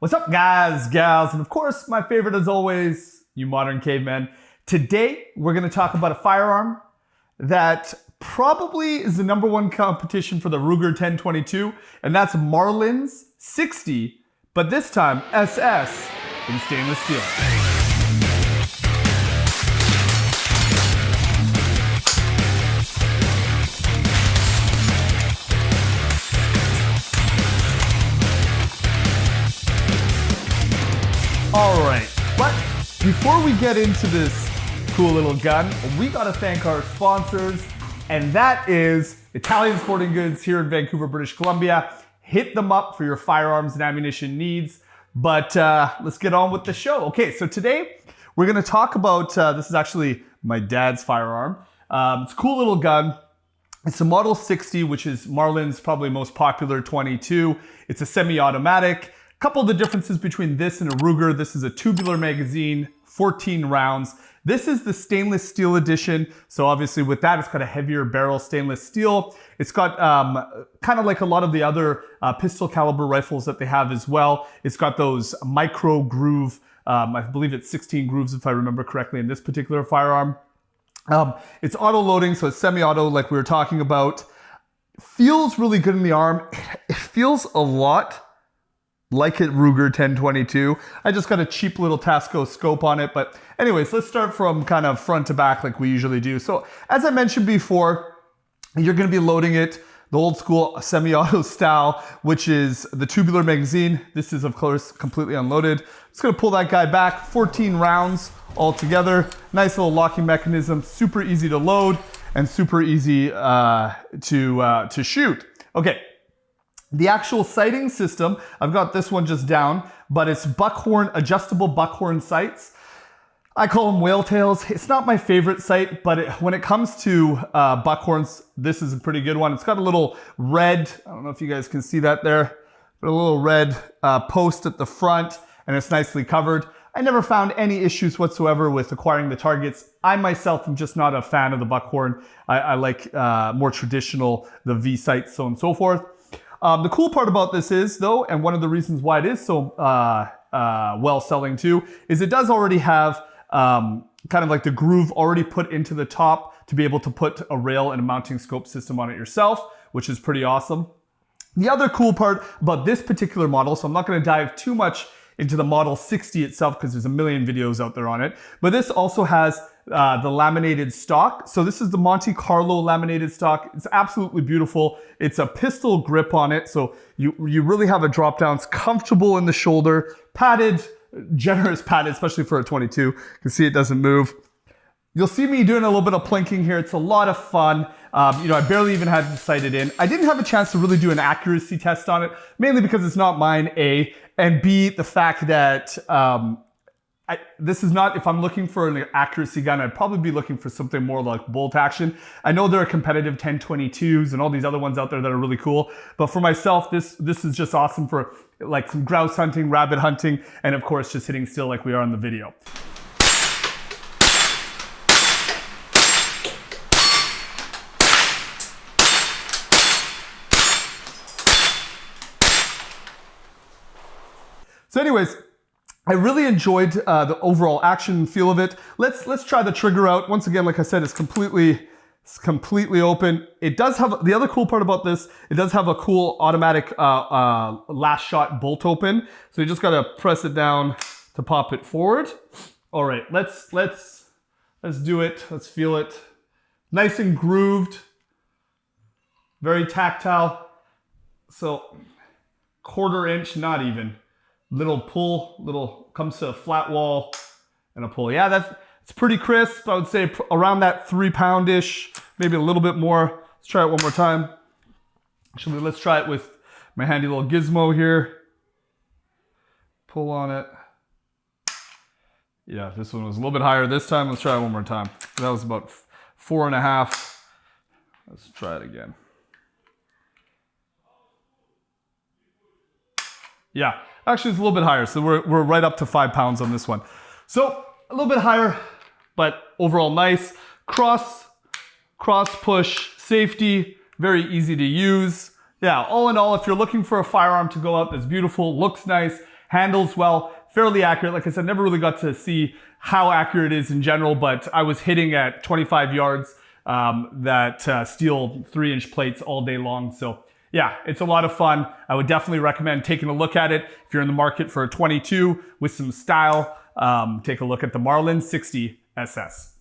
What's up, guys, gals, and of course, my favorite as always, you modern cavemen. Today, we're gonna talk about a firearm that probably is the #1 competition for the Ruger 1022, and that's Marlin's 60, but this time SS in stainless steel. All right, but before we get into this cool little gun, we gotta thank our sponsors, and that is Italian Sporting Goods here in Vancouver, British Columbia. Hit them up for your firearms and ammunition needs, but let's get on with the show. Okay, so today we're gonna talk about, this is actually my dad's firearm. It's a cool little gun. It's a Model 60, which is Marlin's probably most popular 22. It's a semi-automatic. Couple of the differences between this and a Ruger. This is a tubular magazine, 14 rounds. This is the stainless steel edition. So obviously with that, it's got a heavier barrel stainless steel. It's got kind of like a lot of the other pistol caliber rifles that they have as well. It's got those micro groove, I believe it's 16 grooves if I remember correctly in this particular firearm. It's auto loading, so it's semi-auto like we were talking about. Feels really good in the arm. It feels a lot like a Ruger 1022. I just got a cheap little Tasco scope on it. But anyways, let's start from kind of front to back like we usually do. So as I mentioned before, you're gonna be loading it the old school semi-auto style, which is the tubular magazine. This is of course completely unloaded. Just gonna pull that guy back, 14 rounds all together. Nice little locking mechanism, super easy to load and super easy to shoot. Okay. The actual sighting system, I've got this one just down, but it's buckhorn, adjustable buckhorn sights. I call them whale tails. It's not my favorite sight, but when it comes to buckhorns, this is a pretty good one. It's got a little red, I don't know if you guys can see that there, but a little red post at the front, and it's nicely covered. I never found any issues whatsoever with acquiring the targets. I myself am just not a fan of the buckhorn. I like more traditional, the V sights, so on and so forth. The cool part about this is though, and one of the reasons why it is so well selling too, is it does already have kind of like the groove already put into the top to be able to put a rail and a mounting scope system on it yourself, which is pretty awesome. The other cool part about this particular model, so I'm not going to dive too much into the Model 60 itself because there's a million videos out there on it, but this also has the laminated stock. So this is the Monte Carlo laminated stock. It's absolutely beautiful. It's a pistol grip on it. So you really have a drop down. It's comfortable in the shoulder, padded, generous padded, especially for a 22. You can see it doesn't move. You'll see me doing a little bit of plinking here. It's a lot of fun. I barely even had to sight it in. I didn't have a chance to really do an accuracy test on it, mainly because it's not mine, A, and B, the fact that this is not, if I'm looking for an accuracy gun, I'd probably be looking for something more like bolt action. I know there are competitive 1022s and all these other ones out there that are really cool, but for myself, this is just awesome for like some grouse hunting, rabbit hunting, and of course, just hitting still like we are in the video. So anyways, I really enjoyed the overall action and feel of it. Let's try the trigger out. Once again, like I said, it's completely open. It does have, the other cool part about this, it does have a cool automatic last shot bolt open. So you just gotta press it down to pop it forward. All right, let's do it. Let's feel it. Nice and grooved, very tactile. So 1/4 inch, not even. Little pull, comes to a flat wall and a pull. Yeah, it's pretty crisp. I would say around that 3 pound-ish, maybe a little bit more. Let's try it one more time. Actually, let's try it with my handy little gizmo here. Pull on it. Yeah, this one was a little bit higher this time. Let's try it one more time. That was about 4.5. Let's try it again. Yeah, actually it's a little bit higher. So we're right up to 5 pounds on this one. So a little bit higher, but overall nice. Cross push safety, very easy to use. Yeah, all in all, if you're looking for a firearm to go out that's beautiful, looks nice, handles well, fairly accurate. Like I said, never really got to see how accurate it is in general, but I was hitting at 25 yards that steel 3-inch plates all day long. So yeah, it's a lot of fun. I would definitely recommend taking a look at it. If you're in the market for a 22 with some style, take a look at the Marlin 60 SS.